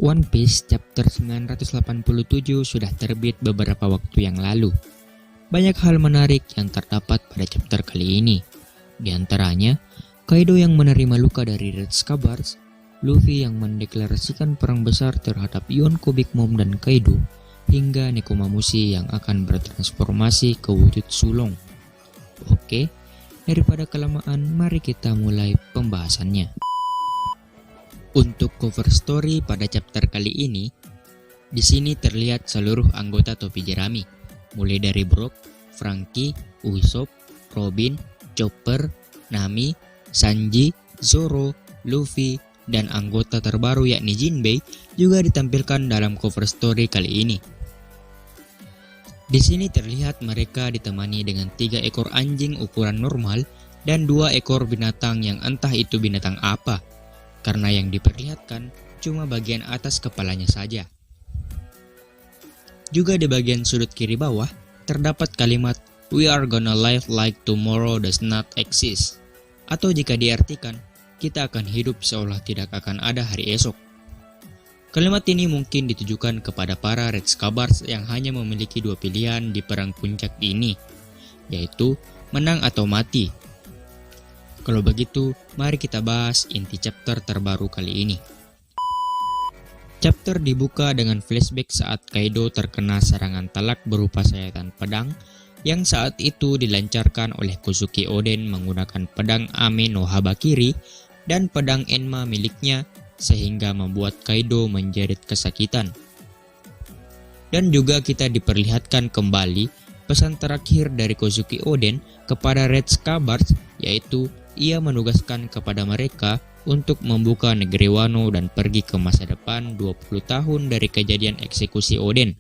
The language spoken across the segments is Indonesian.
One Piece chapter 987 sudah terbit beberapa waktu yang lalu. Banyak hal menarik yang terdapat pada chapter kali ini. Di antaranya, Kaido yang menerima luka dari Red Scabbers, Luffy yang mendeklarasikan perang besar terhadap Yonko Big Mom dan Kaido, hingga Nekomamushi yang akan bertransformasi ke wujud sulong. Oke, daripada kelamaan, mari kita mulai pembahasannya. Untuk cover story pada chapter kali ini, di sini terlihat seluruh anggota topi jerami, mulai dari Brook, Franky, Usopp, Robin, Chopper, Nami, Sanji, Zoro, Luffy, dan anggota terbaru yakni Jinbei juga ditampilkan dalam cover story kali ini. Di sini terlihat mereka ditemani dengan 3 ekor anjing ukuran normal dan 2 ekor binatang yang entah itu binatang apa, karena yang diperlihatkan cuma bagian atas kepalanya saja. Juga di bagian sudut kiri bawah terdapat kalimat "We are gonna live like tomorrow does not exist", atau jika diartikan, kita akan hidup seolah tidak akan ada hari esok. Kalimat ini mungkin ditujukan kepada para Red Scabbers yang hanya memiliki 2 pilihan di perang puncak ini, yaitu menang atau mati. Kalau begitu, mari kita bahas inti chapter terbaru kali ini. Chapter dibuka dengan flashback saat Kaido terkena serangan talak berupa sayatan pedang yang saat itu dilancarkan oleh Kozuki Oden menggunakan pedang Ame no Habakiri dan pedang Enma miliknya, sehingga membuat Kaido menjerit kesakitan. Dan juga kita diperlihatkan kembali pesan terakhir dari Kozuki Oden kepada Red Scabbers, yaitu ia menugaskan kepada mereka untuk membuka negeri Wano dan pergi ke masa depan 20 tahun dari kejadian eksekusi Oden,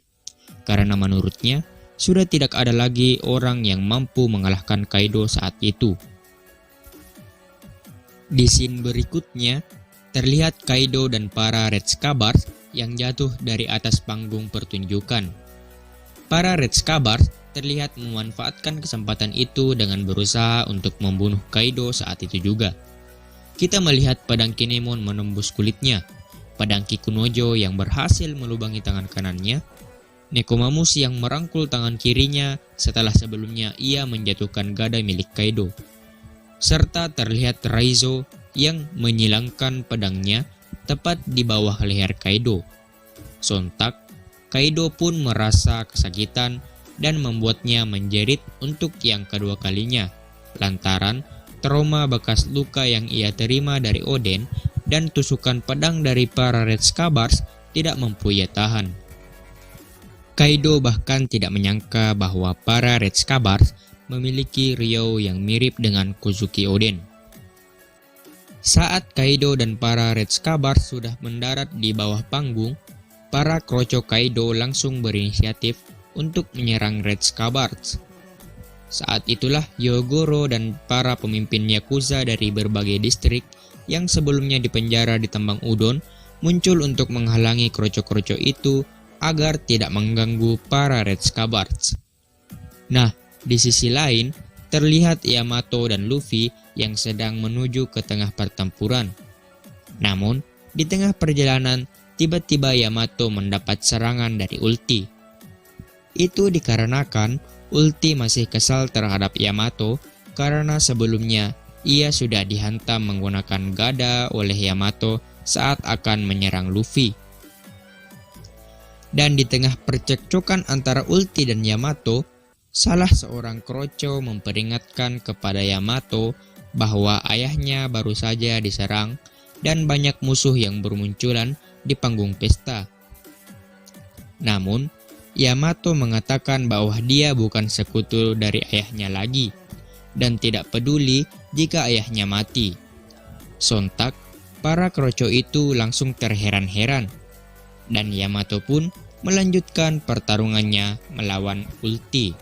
karena menurutnya sudah tidak ada lagi orang yang mampu mengalahkan Kaido saat itu. Di scene berikutnya, terlihat Kaido dan para Red Scabbers yang jatuh dari atas panggung pertunjukan. Para Red Scabbers terlihat memanfaatkan kesempatan itu dengan berusaha untuk membunuh Kaido saat itu juga. Kita melihat pedang Kinemon menembus kulitnya, pedang Kikunojo yang berhasil melubangi tangan kanannya, Nekomamushi yang merangkul tangan kirinya setelah sebelumnya ia menjatuhkan gada milik Kaido, serta terlihat Raizo yang menyilangkan pedangnya tepat di bawah leher Kaido. Sontak, Kaido pun merasa kesakitan dan membuatnya menjerit untuk yang kedua kalinya, lantaran trauma bekas luka yang ia terima dari Oden dan tusukan pedang dari para Red Scabbers tidak mampu ia tahan. Kaido bahkan tidak menyangka bahwa para Red Scabbers memiliki Ryou yang mirip dengan Kozuki Oden. Saat Kaido dan para Red Scabbers sudah mendarat di bawah panggung, para kroco Kaido langsung berinisiatif untuk menyerang Red Scabbers. Saat itulah Hyogoro dan para pemimpin Yakuza dari berbagai distrik yang sebelumnya dipenjara di tambang udon muncul untuk menghalangi kroco-kroco itu agar tidak mengganggu para Red Scabbers. Nah, di sisi lain, terlihat Yamato dan Luffy yang sedang menuju ke tengah pertempuran. Namun, di tengah perjalanan, tiba-tiba Yamato mendapat serangan dari ulti. Itu dikarenakan ulti masih kesal terhadap Yamato karena sebelumnya ia sudah dihantam menggunakan gada oleh Yamato saat akan menyerang Luffy. Dan di tengah percekcokan antara ulti dan Yamato, salah seorang kroco memperingatkan kepada Yamato bahwa ayahnya baru saja diserang dan banyak musuh yang bermunculan di panggung pesta. Namun, Yamato mengatakan bahwa dia bukan sekutu dari ayahnya lagi dan tidak peduli jika ayahnya mati. Sontak, para kroco itu langsung terheran-heran dan Yamato pun melanjutkan pertarungannya melawan ulti.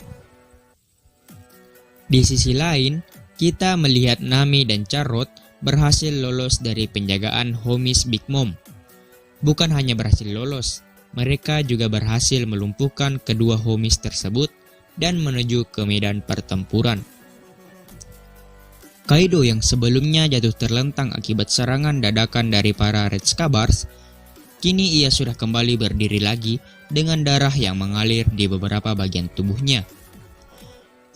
Di sisi lain, kita melihat Nami dan Carrot berhasil lolos dari penjagaan homies Big Mom. Bukan hanya berhasil lolos, mereka juga berhasil melumpuhkan kedua homies tersebut dan menuju ke medan pertempuran. Kaido yang sebelumnya jatuh terlentang akibat serangan dadakan dari para Red Scabbers Kini ia sudah kembali berdiri lagi dengan darah yang mengalir di beberapa bagian tubuhnya.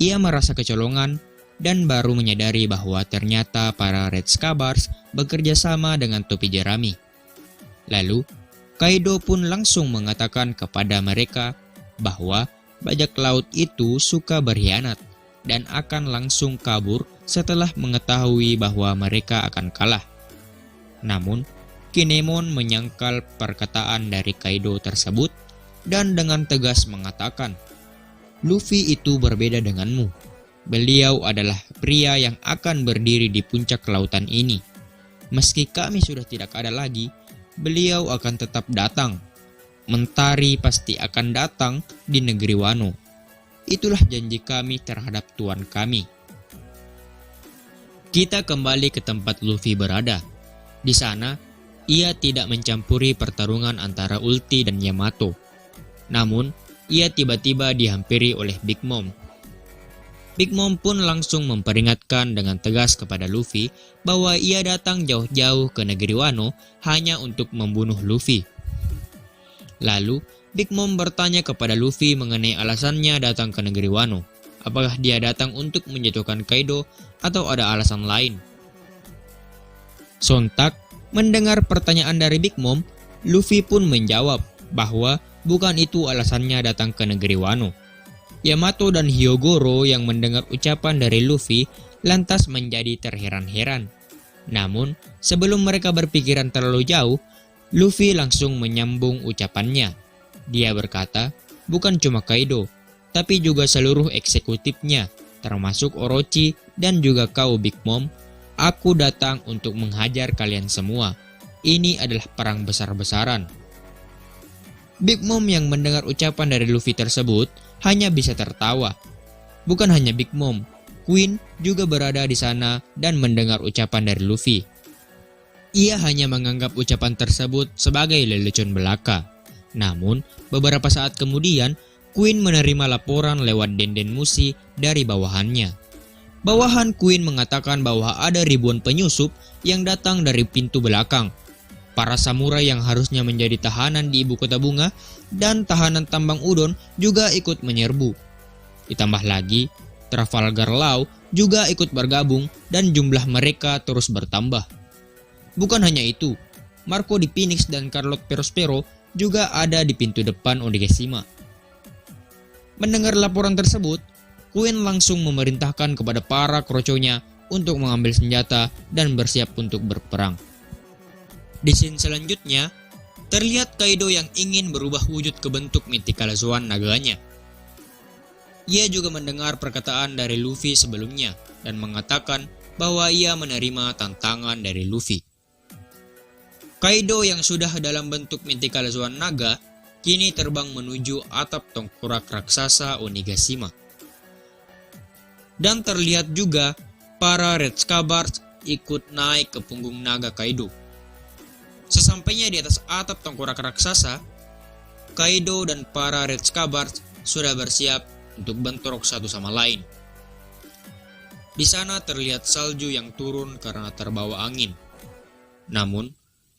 Ia merasa kecolongan dan baru menyadari bahwa ternyata para Red Scabbards bekerja sama dengan topi jerami. Lalu, Kaido pun langsung mengatakan kepada mereka bahwa bajak laut itu suka berkhianat dan akan langsung kabur setelah mengetahui bahwa mereka akan kalah. Namun, Kinemon menyangkal perkataan dari Kaido tersebut dan dengan tegas mengatakan, "Luffy itu berbeda denganmu. Beliau adalah pria yang akan berdiri di puncak lautan ini. Meski kami sudah tidak ada lagi, beliau akan tetap datang. Mentari pasti akan datang di negeri Wano. Itulah janji kami terhadap tuan kami." Kita kembali ke tempat Luffy berada. Di sana, ia tidak mencampuri pertarungan antara Ulti dan Yamato. Namun, ia tiba-tiba dihampiri oleh Big Mom. Big Mom pun langsung memperingatkan dengan tegas kepada Luffy bahwa ia datang jauh-jauh ke negeri Wano hanya untuk membunuh Luffy. Lalu, Big Mom bertanya kepada Luffy mengenai alasannya datang ke negeri Wano. Apakah dia datang untuk menjatuhkan Kaido atau ada alasan lain? Sontak, mendengar pertanyaan dari Big Mom, Luffy pun menjawab bahwa bukan itu alasannya datang ke negeri Wano. Yamato dan Hyogoro yang mendengar ucapan dari Luffy lantas menjadi terheran-heran. Namun, sebelum mereka berpikiran terlalu jauh, Luffy langsung menyambung ucapannya. Dia berkata, bukan cuma Kaido, tapi juga seluruh eksekutifnya, termasuk Orochi dan juga kau Big Mom. Aku datang untuk menghajar kalian semua. Ini adalah perang besar-besaran. Big Mom yang mendengar ucapan dari Luffy tersebut hanya bisa tertawa. Bukan hanya Big Mom, Queen juga berada di sana dan mendengar ucapan dari Luffy. Ia hanya menganggap ucapan tersebut sebagai lelucon belaka. Namun, beberapa saat kemudian, Queen menerima laporan lewat Denden Mushi dari bawahannya. Bawahan Queen mengatakan bahwa ada ribuan penyusup yang datang dari pintu belakang. Para samurai yang harusnya menjadi tahanan di ibu kota bunga dan tahanan tambang udon juga ikut menyerbu. Ditambah lagi, Trafalgar Law juga ikut bergabung dan jumlah mereka terus bertambah. Bukan hanya itu, Marco di Phoenix dan Carlot Perospero juga ada di pintu depan Onigashima. Mendengar laporan tersebut, Queen langsung memerintahkan kepada para kroconya untuk mengambil senjata dan bersiap untuk berperang. Di scene selanjutnya, terlihat Kaido yang ingin berubah wujud ke bentuk Mythical Swan naganya. Ia juga mendengar perkataan dari Luffy sebelumnya dan mengatakan bahwa ia menerima tantangan dari Luffy. Kaido yang sudah dalam bentuk Mythical Swan naga kini terbang menuju atap tengkorak raksasa Onigashima. Dan terlihat juga para Red Scabbards ikut naik ke punggung naga Kaido. Sesampainya di atas atap tengkorak raksasa, Kaido dan para Red Scabbards sudah bersiap untuk bentrok satu sama lain. Di sana terlihat salju yang turun karena terbawa angin. Namun,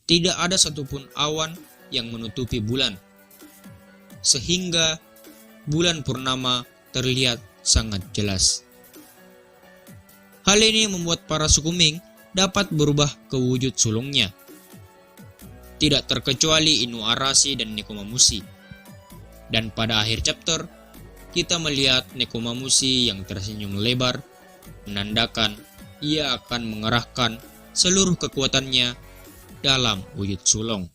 tidak ada satupun awan yang menutupi bulan, sehingga bulan purnama terlihat sangat jelas. Hal ini membuat para suku Ming dapat berubah ke wujud sulungnya. Tidak terkecuali Inuarashi dan Nekomamushi. Dan pada akhir chapter, kita melihat Nekomamushi yang tersenyum lebar, menandakan ia akan mengerahkan seluruh kekuatannya dalam wujud sulung.